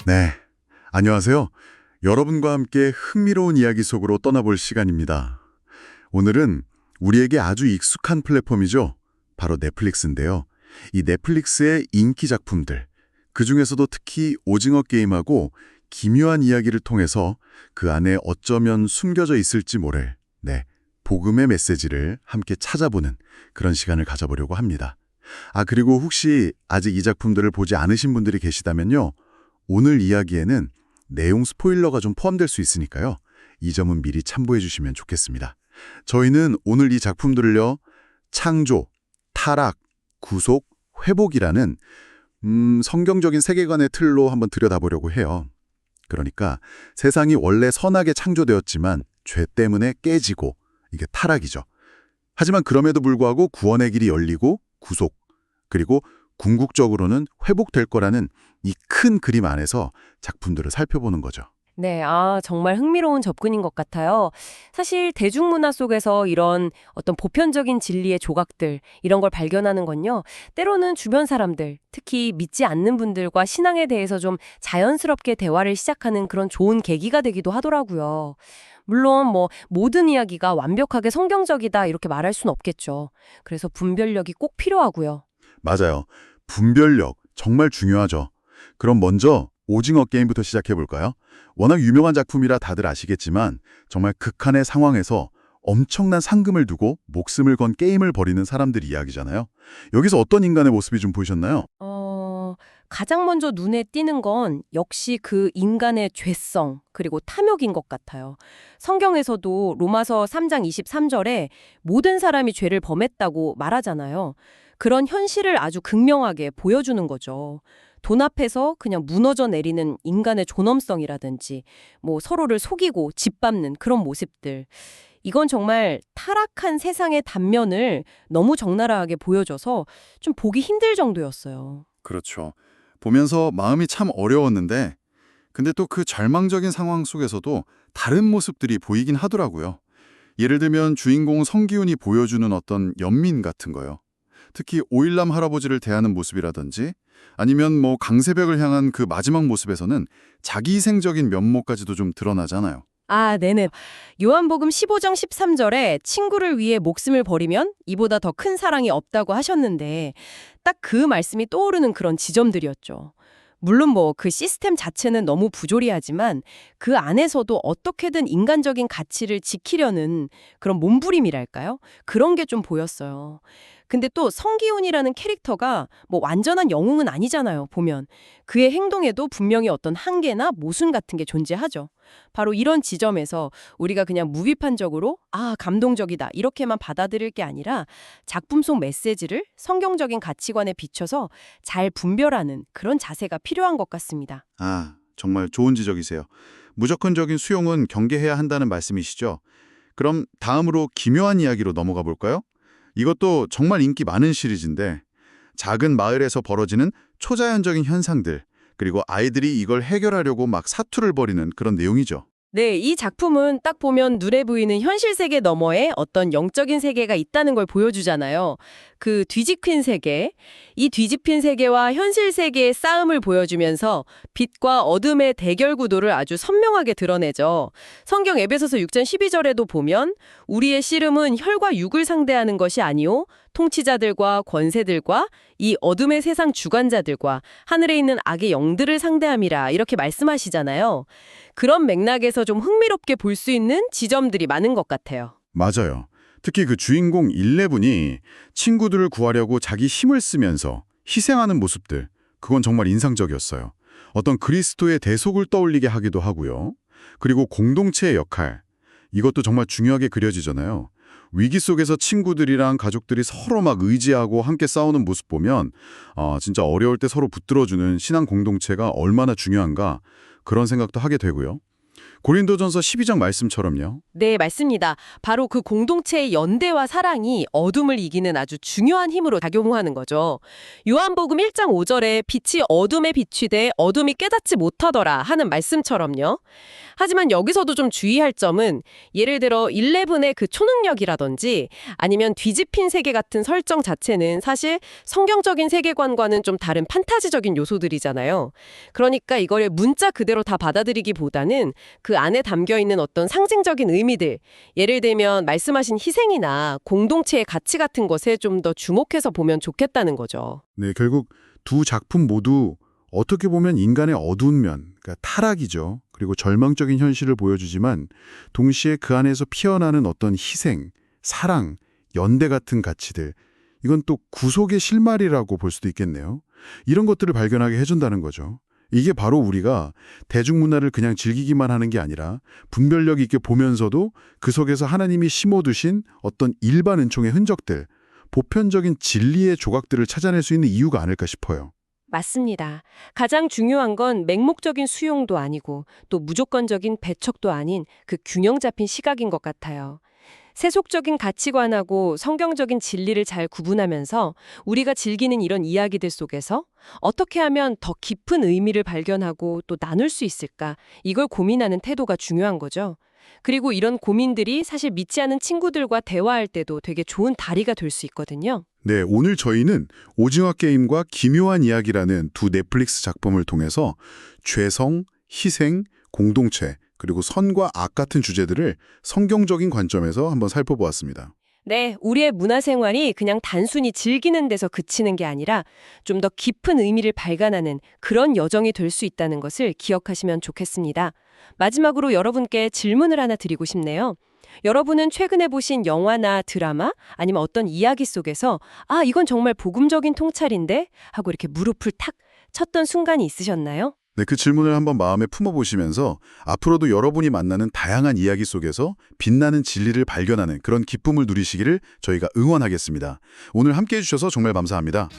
네, 안녕하세요. 여러분과 함께 흥미로운 이야기 속으로 떠나볼 시간입니다. 오늘은 우리에게 아주 익숙한 플랫폼이죠. 바로 넷플릭스인데요. 이 넷플릭스의 인기 작품들, 그중에서도 특히 오징어 게임하고 기묘한 이야기를 통해서 그 안에 어쩌면 숨겨져 있을지 모를 복음의 메시지를 함께 찾아보는 그런 시간을 가져보려고 합니다. 그리고 혹시 아직 이 작품들을 보지 않으신 분들이 계시다면요. 오늘 이야기에는 내용 스포일러가 좀 포함될 수 있으니까요. 이 점은 미리 참고해 주시면 좋겠습니다. 저희는 오늘 이 작품들을요. 창조, 타락, 구속, 회복이라는 성경적인 세계관의 틀로 한번 들여다보려고 해요. 그러니까 세상이 원래 선하게 창조되었지만 죄 때문에 깨지고 이게 타락이죠. 하지만 그럼에도 불구하고 구원의 길이 열리고 구속, 그리고 궁극적으로는 회복될 거라는 이 큰 그림 안에서 작품들을 살펴보는 거죠. 네, 정말 흥미로운 접근인 것 같아요. 사실 대중문화 속에서 이런 어떤 보편적인 진리의 조각들, 이런 걸 발견하는 건요. 때로는 주변 사람들, 특히 믿지 않는 분들과 신앙에 대해서 좀 자연스럽게 대화를 시작하는 그런 좋은 계기가 되기도 하더라고요. 물론 모든 이야기가 완벽하게 성경적이다 이렇게 말할 수는 없겠죠. 그래서 분별력이 꼭 필요하고요. 맞아요. 분별력 정말 중요하죠. 그럼 먼저 오징어 게임부터 시작해볼까요? 워낙 유명한 작품이라 다들 아시겠지만 정말 극한의 상황에서 엄청난 상금을 두고 목숨을 건 게임을 벌이는 사람들 이야기잖아요. 여기서 어떤 인간의 모습이 좀 보이셨나요? 가장 먼저 눈에 띄는 건 역시 그 인간의 죄성, 그리고 탐욕인 것 같아요. 성경에서도 로마서 3장 23절에 모든 사람이 죄를 범했다고 말하잖아요. 그런 현실을 아주 극명하게 보여주는 거죠. 돈 앞에서 그냥 무너져 내리는 인간의 존엄성이라든지 서로를 속이고 짓밟는 그런 모습들. 이건 정말 타락한 세상의 단면을 너무 적나라하게 보여줘서 좀 보기 힘들 정도였어요. 그렇죠. 보면서 마음이 참 어려웠는데 근데 또 그 절망적인 상황 속에서도 다른 모습들이 보이긴 하더라고요. 예를 들면 주인공 성기훈이 보여주는 어떤 연민 같은 거요. 특히 오일남 할아버지를 대하는 모습이라든지 아니면 강세벽을 향한 그 마지막 모습에서는 자기희생적인 면모까지도 좀 드러나잖아요. 네네. 요한복음 15장 13절에 친구를 위해 목숨을 버리면 이보다 더 큰 사랑이 없다고 하셨는데 딱 그 말씀이 떠오르는 그런 지점들이었죠. 물론 그 시스템 자체는 너무 부조리하지만 그 안에서도 어떻게든 인간적인 가치를 지키려는 그런 몸부림이랄까요? 그런 게 좀 보였어요. 근데 또 성기훈이라는 캐릭터가 완전한 영웅은 아니잖아요, 보면. 그의 행동에도 분명히 어떤 한계나 모순 같은 게 존재하죠. 바로 이런 지점에서 우리가 그냥 무비판적으로 감동적이다 이렇게만 받아들일 게 아니라 작품 속 메시지를 성경적인 가치관에 비춰서 잘 분별하는 그런 자세가 필요한 것 같습니다. 정말 좋은 지적이세요. 무조건적인 수용은 경계해야 한다는 말씀이시죠? 그럼 다음으로 기묘한 이야기로 넘어가 볼까요? 이것도 정말 인기 많은 시리즈인데 작은 마을에서 벌어지는 초자연적인 현상들, 그리고 아이들이 이걸 해결하려고 막 사투를 벌이는 그런 내용이죠. 네, 이 작품은 딱 보면 눈에 보이는 현실 세계 너머에 어떤 영적인 세계가 있다는 걸 보여주잖아요. 그 뒤집힌 세계, 이 뒤집힌 세계와 현실 세계의 싸움을 보여주면서 빛과 어둠의 대결 구도를 아주 선명하게 드러내죠. 성경 에베소서 6장 12절에도 보면 우리의 씨름은 혈과 육을 상대하는 것이 아니오 통치자들과 권세들과 이 어둠의 세상 주관자들과 하늘에 있는 악의 영들을 상대함이라 이렇게 말씀하시잖아요. 그런 맥락에서 좀 흥미롭게 볼 수 있는 지점들이 많은 것 같아요. 맞아요. 특히 그 주인공 일레븐이 친구들을 구하려고 자기 힘을 쓰면서 희생하는 모습들, 그건 정말 인상적이었어요. 어떤 그리스도의 대속을 떠올리게 하기도 하고요. 그리고 공동체의 역할, 이것도 정말 중요하게 그려지잖아요. 위기 속에서 친구들이랑 가족들이 서로 막 의지하고 함께 싸우는 모습 보면 진짜 어려울 때 서로 붙들어주는 신앙 공동체가 얼마나 중요한가 그런 생각도 하게 되고요. 고린도전서 12장 말씀처럼요. 네, 맞습니다. 바로 그 공동체의 연대와 사랑이 어둠을 이기는 아주 중요한 힘으로 작용하는 거죠. 요한복음 1장 5절에 빛이 어둠에 비추되 어둠이 깨닫지 못하더라 하는 말씀처럼요. 하지만 여기서도 좀 주의할 점은 예를 들어 11의 그 초능력이라든지 아니면 뒤집힌 세계 같은 설정 자체는 사실 성경적인 세계관과는 좀 다른 판타지적인 요소들이잖아요. 그러니까 이걸 문자 그대로 다 받아들이기보다는 그 안에 담겨있는 어떤 상징적인 의미들, 예를 들면 말씀하신 희생이나 공동체의 가치 같은 것에 좀 더 주목해서 보면 좋겠다는 거죠. 네, 결국 두 작품 모두 어떻게 보면 인간의 어두운 면, 그러니까 타락이죠. 그리고 절망적인 현실을 보여주지만 동시에 그 안에서 피어나는 어떤 희생, 사랑, 연대 같은 가치들, 이건 또 구속의 실마리라고 볼 수도 있겠네요. 이런 것들을 발견하게 해준다는 거죠. 이게 바로 우리가 대중문화를 그냥 즐기기만 하는 게 아니라 분별력 있게 보면서도 그 속에서 하나님이 심어두신 어떤 일반 은총의 흔적들, 보편적인 진리의 조각들을 찾아낼 수 있는 이유가 아닐까 싶어요. 맞습니다. 가장 중요한 건 맹목적인 수용도 아니고 또 무조건적인 배척도 아닌 그 균형 잡힌 시각인 것 같아요. 세속적인 가치관하고 성경적인 진리를 잘 구분하면서 우리가 즐기는 이런 이야기들 속에서 어떻게 하면 더 깊은 의미를 발견하고 또 나눌 수 있을까? 이걸 고민하는 태도가 중요한 거죠. 그리고 이런 고민들이 사실 믿지 않은 친구들과 대화할 때도 되게 좋은 다리가 될 수 있거든요. 네, 오늘 저희는 오징어 게임과 기묘한 이야기라는 두 넷플릭스 작품을 통해서 죄성, 희생, 공동체, 그리고 선과 악 같은 주제들을 성경적인 관점에서 한번 살펴보았습니다. 네, 우리의 문화생활이 그냥 단순히 즐기는 데서 그치는 게 아니라 좀 더 깊은 의미를 발견하는 그런 여정이 될 수 있다는 것을 기억하시면 좋겠습니다. 마지막으로 여러분께 질문을 하나 드리고 싶네요. 여러분은 최근에 보신 영화나 드라마 아니면 어떤 이야기 속에서 아, 이건 정말 복음적인 통찰인데? 하고 이렇게 무릎을 탁 쳤던 순간이 있으셨나요? 네, 그 질문을 한번 마음에 품어보시면서 앞으로도 여러분이 만나는 다양한 이야기 속에서 빛나는 진리를 발견하는 그런 기쁨을 누리시기를 저희가 응원하겠습니다. 오늘 함께해 주셔서 정말 감사합니다.